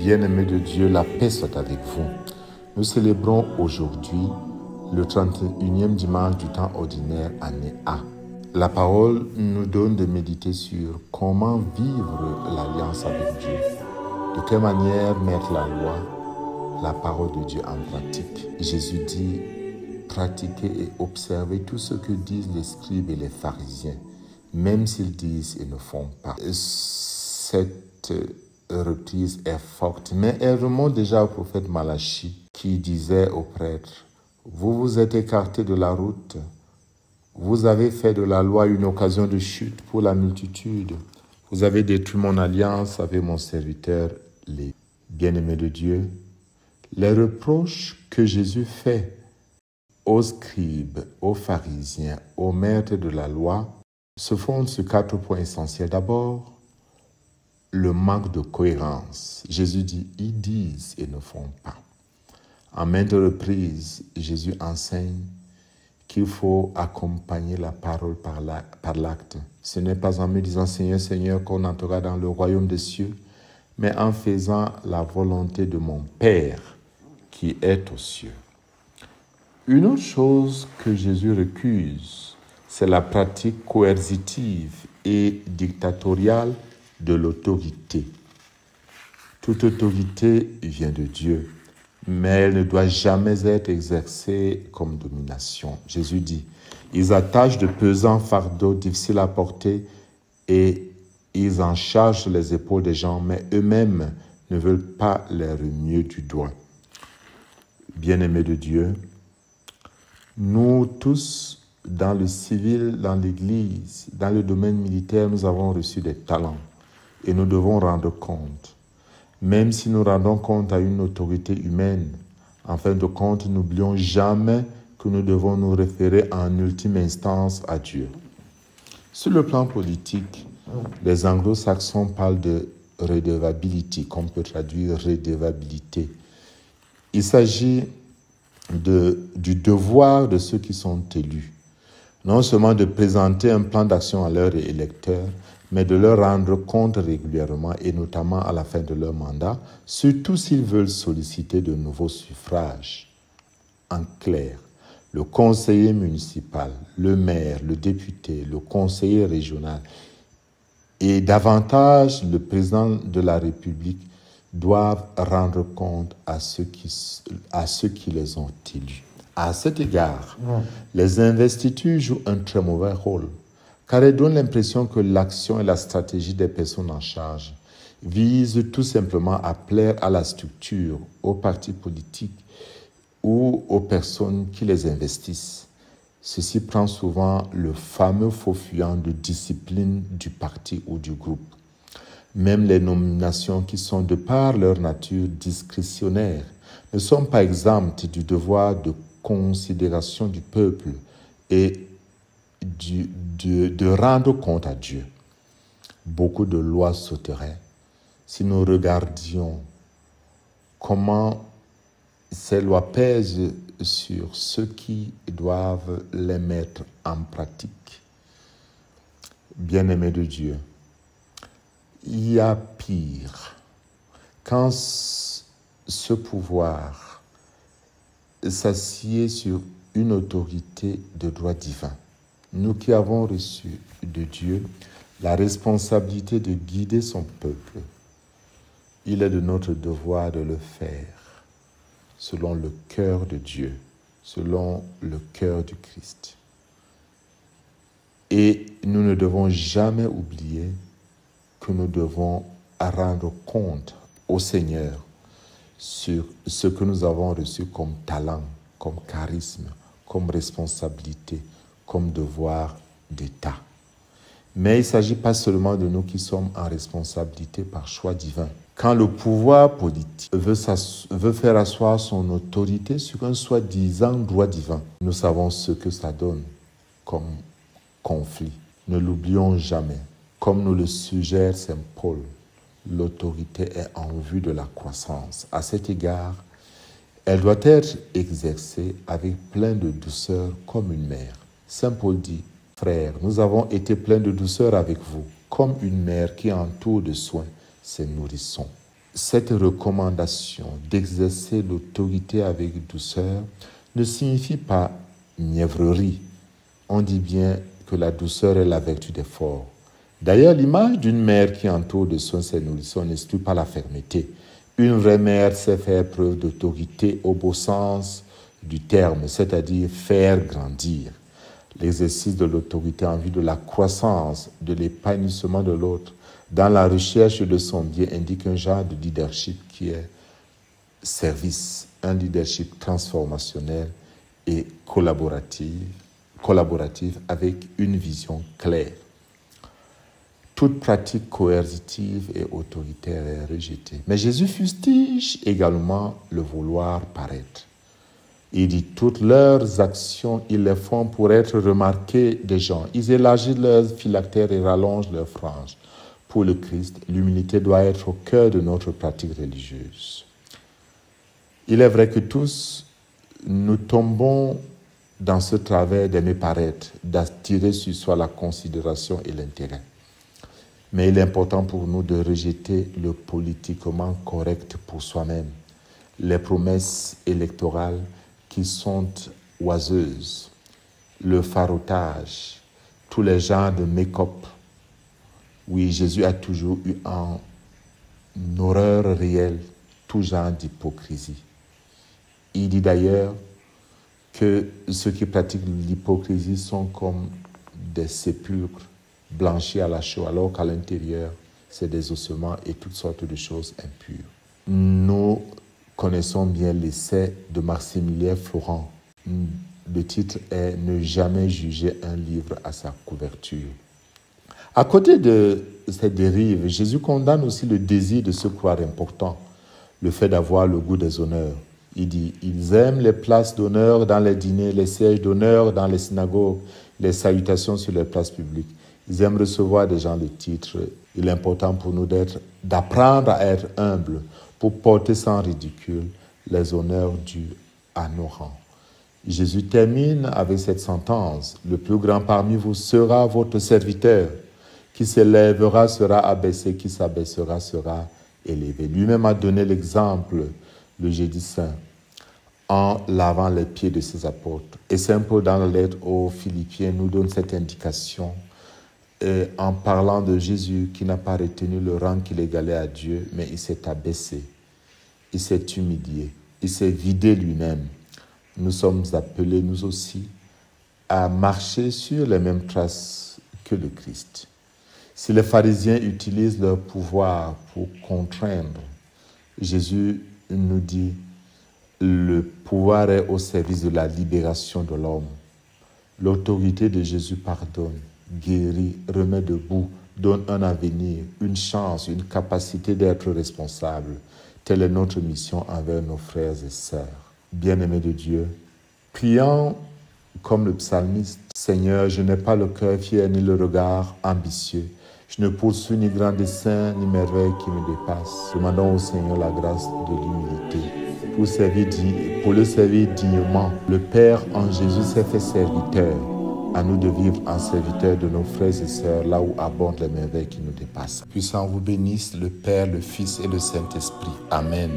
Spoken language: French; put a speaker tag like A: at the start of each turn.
A: Bien-aimés de Dieu, la paix soit avec vous. Nous célébrons aujourd'hui le 31e dimanche du temps ordinaire, année A. La parole nous donne de méditer sur comment vivre l'alliance avec Dieu. De quelle manière mettre la loi, la parole de Dieu en pratique. Jésus dit, pratiquez et observez tout ce que disent les scribes et les pharisiens, même s'ils disent et ne font pas. Cette reprise est forte, mais elle remonte déjà au prophète Malachie qui disait aux prêtres, vous vous êtes écartés de la route, vous avez fait de la loi une occasion de chute pour la multitude, vous avez détruit mon alliance avec mon serviteur Lévi. Bien-aimés de Dieu, les reproches que Jésus fait aux scribes, aux pharisiens, aux maîtres de la loi se fondent sur 4 points essentiels. D'abord, le manque de cohérence. Jésus dit, ils disent et ne font pas. En maintes reprises, Jésus enseigne qu'il faut accompagner la parole par l'acte. Ce n'est pas en me disant Seigneur, Seigneur qu'on entrera dans le royaume des cieux, mais en faisant la volonté de mon Père qui est aux cieux. Une autre chose que Jésus récuse, c'est la pratique coercitive et dictatoriale de l'autorité. Toute autorité vient de Dieu, mais elle ne doit jamais être exercée comme domination. Jésus dit, ils attachent de pesants fardeaux difficiles à porter et ils en chargent les épaules des gens, mais eux-mêmes ne veulent pas les remuer du doigt. Bien-aimés de Dieu, nous tous, dans le civil, dans l'Église, dans le domaine militaire, nous avons reçu des talents. Et nous devons rendre compte. Même si nous rendons compte à une autorité humaine, en fin de compte, n'oublions jamais que nous devons nous référer en ultime instance à Dieu. Sur le plan politique, les anglo-saxons parlent de redevability, qu'on peut traduire redevabilité. Il s'agit du devoir de ceux qui sont élus, non seulement de présenter un plan d'action à leurs électeurs, mais de leur rendre compte régulièrement et notamment à la fin de leur mandat, surtout s'ils veulent solliciter de nouveaux suffrages. En clair, le conseiller municipal, le maire, le député, le conseiller régional et davantage le président de la République doivent rendre compte à ceux qui les ont élus. À cet égard, les investitures jouent un très mauvais rôle, car elles donnent l'impression que l'action et la stratégie des personnes en charge visent tout simplement à plaire à la structure, aux partis politiques ou aux personnes qui les investissent. Ceci prend souvent le fameux faux fuyant de discipline du parti ou du groupe. Même les nominations qui sont de par leur nature discrétionnaires ne sont pas exemptes du devoir de considération du peuple et de rendre compte à Dieu. Beaucoup de lois sauteraient si nous regardions comment ces lois pèsent sur ceux qui doivent les mettre en pratique. Bien-aimés de Dieu, il y a pire. Quand ce pouvoir s'assied sur une autorité de droit divin, nous qui avons reçu de Dieu la responsabilité de guider son peuple, il est de notre devoir de le faire selon le cœur de Dieu, selon le cœur du Christ. Et nous ne devons jamais oublier que nous devons rendre compte au Seigneur sur ce que nous avons reçu comme talent, comme charisme, comme responsabilité, comme devoir d'État. Mais il ne s'agit pas seulement de nous qui sommes en responsabilité par choix divin. Quand le pouvoir politique veut faire asseoir son autorité sur un soi-disant droit divin, nous savons ce que ça donne comme conflit. Ne l'oublions jamais. Comme nous le suggère Saint Paul, l'autorité est en vue de la croissance. À cet égard, elle doit être exercée avec plein de douceur comme une mère. Saint Paul dit, « Frères, nous avons été pleins de douceur avec vous, comme une mère qui entoure de soins ses nourrissons. » Cette recommandation d'exercer l'autorité avec douceur ne signifie pas mièvrerie. On dit bien que la douceur est la vertu des forts. D'ailleurs, l'image d'une mère qui entoure de soins ses nourrissons n'exclut pas la fermeté. Une vraie mère sait faire preuve d'autorité au beau sens du terme, c'est-à-dire faire grandir. L'exercice de l'autorité en vue de la croissance, de l'épanouissement de l'autre, dans la recherche de son bien, indique un genre de leadership qui est service, un leadership transformationnel et collaboratif avec une vision claire. Toute pratique coercitive et autoritaire est rejetée. Mais Jésus fustige également le vouloir paraître. Il dit, toutes leurs actions, ils les font pour être remarqués des gens. Ils élargissent leurs phylactères et rallongent leurs franges. Pour le Christ, l'humilité doit être au cœur de notre pratique religieuse. Il est vrai que tous, nous tombons dans ce travers d'aimer paraître, d'attirer sur soi la considération et l'intérêt. Mais il est important pour nous de rejeter le politiquement correct pour soi-même, les promesses électorales qui sont oiseuses, le farotage, tous les genres de make-up. Oui, Jésus a toujours eu en horreur réelle tout genre d'hypocrisie. Il dit d'ailleurs que ceux qui pratiquent l'hypocrisie sont comme des sépulcres blanchis à la chaux, alors qu'à l'intérieur, c'est des ossements et toutes sortes de choses impures. Nous connaissons bien l'essai de Maximilien Florent. Le titre est « Ne jamais juger un livre à sa couverture ». À côté de cette dérive, Jésus condamne aussi le désir de se croire important, le fait d'avoir le goût des honneurs. Il dit, ils aiment les places d'honneur dans les dîners, les sièges d'honneur dans les synagogues, les salutations sur les places publiques. Ils aiment recevoir des gens de titre. Il est important pour nous d'apprendre à être humbles pour porter sans ridicule les honneurs dus à nos rangs. Jésus termine avec cette sentence. Le plus grand parmi vous sera votre serviteur. Qui s'élèvera sera abaissé, qui s'abaissera sera élevé. Lui-même a donné l'exemple le jeudi saint en lavant les pieds de ses apôtres. Et Saint Paul, dans la lettre aux Philippiens, nous donne cette indication en parlant de Jésus qui n'a pas retenu le rang qu'il égalait à Dieu, mais il s'est abaissé, il s'est humilié, il s'est vidé lui-même. Nous sommes appelés, nous aussi, à marcher sur les mêmes traces que le Christ. Si les pharisiens utilisent leur pouvoir pour contraindre, Jésus nous dit, le pouvoir est au service de la libération de l'homme. L'autorité de Jésus pardonne, guérit, remet debout, donne un avenir, une chance, une capacité d'être responsable. Telle est notre mission envers nos frères et sœurs. Bien-aimés de Dieu, prions comme le psalmiste. Seigneur, je n'ai pas le cœur fier ni le regard ambitieux. Je ne poursuis ni grand dessein ni merveille qui me dépasse. Demandons au Seigneur la grâce de l'humilité pour le servir dignement. Le Père en Jésus s'est fait serviteur. À nous de vivre en serviteur de nos frères et sœurs là où abondent les merveilles qui nous dépassent. Puissant vous bénisse le Père, le Fils et le Saint-Esprit. Amen.